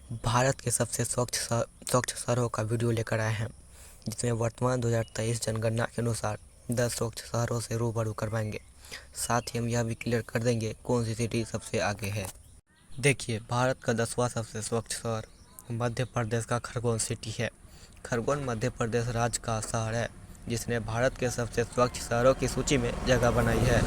भारत के सबसे स्वच्छ शहरों का वीडियो लेकर आए हैं, जिसमें वर्तमान 2023 जनगणना के अनुसार 10 स्वच्छ शहरों से रूबरू करवाएंगे। साथ ही हम यह भी क्लियर कर देंगे कौन सी सिटी सबसे आगे है। देखिए, भारत का 10वां सबसे स्वच्छ शहर मध्य प्रदेश का खरगोन सिटी है। खरगोन मध्य प्रदेश राज्य का शहर है, जिसने भारत के सबसे स्वच्छ शहरों की सूची में जगह बनाई है।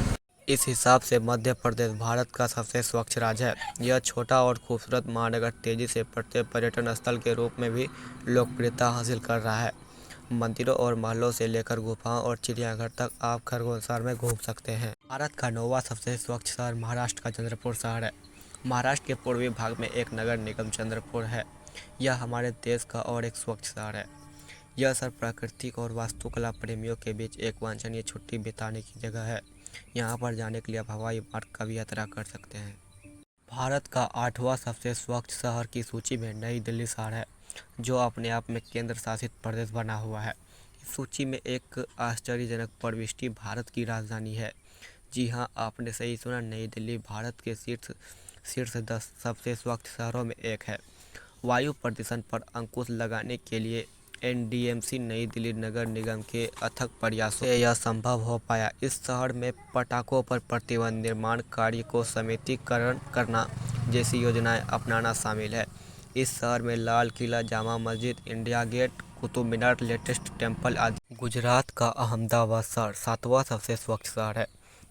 इस हिसाब से मध्य प्रदेश भारत का सबसे स्वच्छ राज्य है। यह छोटा और खूबसूरत महानगर तेजी से बढ़ते पर्यटन स्थल के रूप में भी लोकप्रियता हासिल कर रहा है। मंदिरों और महलों से लेकर गुफाओं और चिड़ियाघर तक आप खरगोन शहर में घूम सकते हैं। भारत का 9वां सबसे स्वच्छ शहर महाराष्ट्र का चंद्रपुर शहर है। महाराष्ट्र के पूर्वी भाग में एक नगर निगम चंद्रपुर है। यह हमारे देश का और एक स्वच्छ शहर है। यह शहर प्राकृतिक और वास्तुकला प्रेमियों के बीच एक वांछनीय छुट्टी बिताने की जगह है। यहाँ पर जाने के लिए आप हवाई मार्ग का भी यात्रा कर सकते हैं। भारत का 8वां सबसे स्वच्छ शहर की सूची में नई दिल्ली शहर है, जो अपने आप में केंद्र शासित प्रदेश बना हुआ है। इस सूची में एक आश्चर्यजनक प्रविष्टि भारत की राजधानी है। जी हाँ, आपने सही सुना, नई दिल्ली भारत के शीर्ष 10 सबसे स्वच्छ शहरों में एक है। वायु प्रदूषण पर अंकुश लगाने के लिए एनडीएमसी नई दिल्ली नगर निगम के अथक प्रयासों से यह संभव हो पाया। इस शहर में पटाखों पर प्रतिबंध, निर्माण कार्य को समितीकरण करना जैसी योजनाएं अपनाना शामिल है। इस शहर में Lal Qila, Jama Masjid, India gate, Qutub Minar, latest temple आदि। गुजरात का अहमदाबाद शहर 7वां सबसे स्वच्छ शहर है।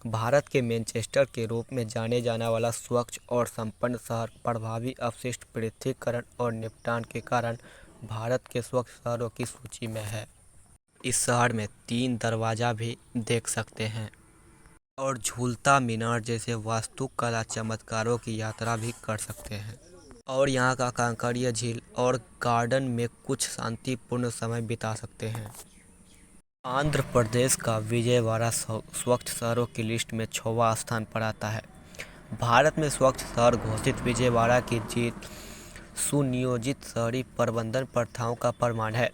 भारत के मैनचेस्टर के रूप में जाने जाने वाला स्वच्छ और संपन्न शहर प्रभावी अपशिष्ट पृथक्करण और निपटान के कारण भारत के स्वच्छ शहरों की सूची में है। इस शहर में 3 दरवाजा भी देख सकते हैं और झूलता मीनार जैसे वास्तुकला चमत्कारों की यात्रा भी कर सकते हैं। और यहाँ का कांकरिया झील और गार्डन में कुछ शांतिपूर्ण समय बिता सकते हैं। आंध्र प्रदेश का विजयवाड़ा स्वच्छ शहरों की लिस्ट में 6वां स्थान पर आता है। भारत में स्वच्छ शहर घोषित विजयवाड़ा की जीत सुनियोजित शहरी प्रबंधन प्रथाओं का प्रमाण है।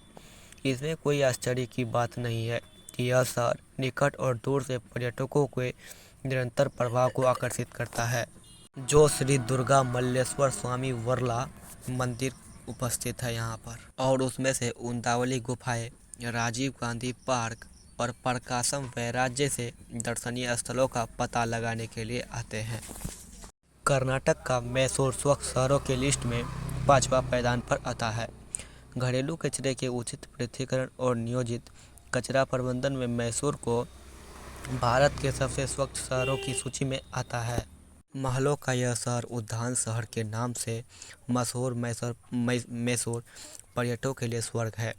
इसमें कोई आश्चर्य की बात नहीं है कि यह शहर निकट और दूर से पर्यटकों के निरंतर प्रभाव को आकर्षित करता है। जो श्री दुर्गा मल्लेश्वर स्वामी वर्ला मंदिर उपस्थित है यहाँ पर, और उसमें से उंदावली गुफाएं, राजीव गांधी पार्क और प्रकाशम वैराग्य से दर्शनीय स्थलों का पता लगाने के लिए आते हैं। कर्नाटक का मैसूर स्वच्छ शहरों की लिस्ट में 5वां पायदान पर आता है। घरेलू कचरे के उचित पृथक्करण और नियोजित कचरा प्रबंधन में मैसूर को भारत के सबसे स्वच्छ शहरों की सूची में आता है। महलों का यह शहर उद्यान शहर के नाम से मशहूर मैसूर पर्यटकों के लिए स्वर्ग है।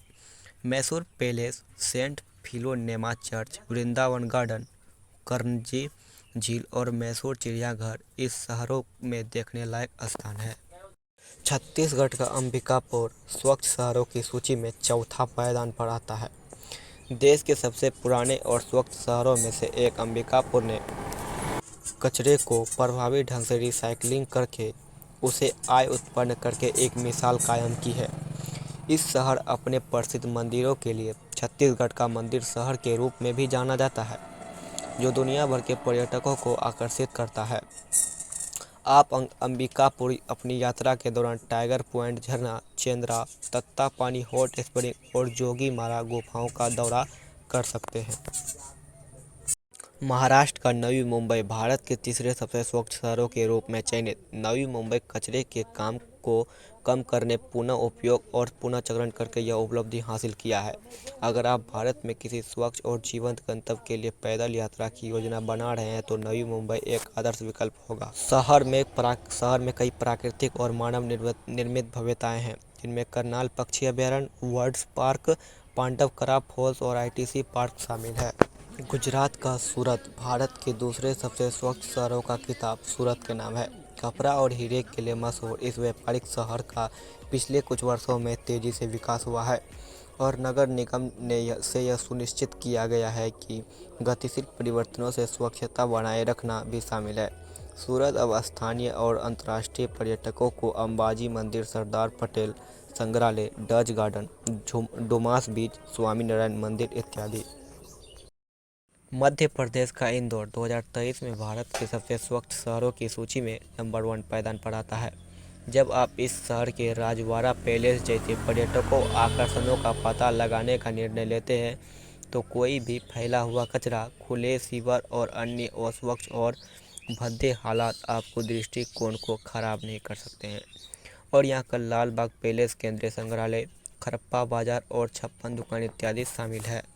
Mysore palace, saint Philomena church, Vrindavan garden, Karanji झील और मैसूर चिड़ियाघर इस शहरों में देखने लायक स्थान है। छत्तीसगढ़ का अंबिकापुर स्वच्छ शहरों की सूची में 4था पायदान पर आता है। देश के सबसे पुराने और स्वच्छ शहरों में से एक अंबिकापुर ने कचरे को प्रभावी ढंग से रिसाइकलिंग करके उसे आय उत्पन्न करके एक मिसाल कायम की है। इस शहर अपने प्रसिद्ध मंदिरों के लिए छत्तीसगढ़ का मंदिर शहर के रूप में भी जाना जाता है, जो दुनिया भर के पर्यटकों को आकर्षित करता है। आप अंबिकापुर अपनी यात्रा के दौरान टाइगर पॉइंट झरना, चेंद्रा, तत्तापानी हॉट स्प्रिंग और जोगीमारा गुफाओं का दौरा कर सकते हैं। महाराष्ट्र का नवी मुंबई भारत के तीसरे सबसे स्वच्छ शहरों के रूप में चयनित। नवी मुंबई कचरे के काम को कम करने, पुनः उपयोग और पुनः चक्रण करके यह उपलब्धि हासिल किया है। अगर आप भारत में किसी स्वच्छ और जीवंत गंतव्य के लिए पैदल यात्रा की योजना बना रहे हैं तो नवी मुंबई एक आदर्श विकल्प होगा। शहर में कई प्राकृतिक और मानव निर्मित भव्यताएं हैं, जिनमें करनाल पक्षी अभयारण्य, वर्ड्स पार्क, पांडवकरा फॉल्स और आईटीसी पार्क शामिल है। गुजरात का सूरत भारत के दूसरे सबसे स्वच्छ शहरों का खिताब सूरत के नाम है। कपड़ा और हीरे के लिए मशहूर इस व्यापारिक शहर का पिछले कुछ वर्षों में तेजी से विकास हुआ है और नगर निगम से यह सुनिश्चित किया गया है कि गतिशील परिवर्तनों से स्वच्छता बनाए रखना भी शामिल है। सूरत अब स्थानीय और अंतर्राष्ट्रीय पर्यटकों को अंबाजी मंदिर, सरदार पटेल संग्रहालय, डच गार्डन, डुमास बीच, स्वामीनारायण मंदिर इत्यादि। मध्य प्रदेश का इंदौर 2023 में भारत के सबसे स्वच्छ शहरों की सूची में नंबर 1 पायदान पर आता है। जब आप इस शहर के राजवाड़ा पैलेस जैसे पर्यटकों आकर्षणों का पता लगाने का निर्णय लेते हैं, तो कोई भी फैला हुआ कचरा, खुले सीवर और अन्य अस्वच्छ और भद्दे हालात आपको दृष्टिकोण को खराब नहीं कर सकते हैं। और यहाँ का लाल बाग पैलेस, केंद्रीय संग्रहालय, खरप्पा बाजार और 56 दुकान इत्यादि शामिल है।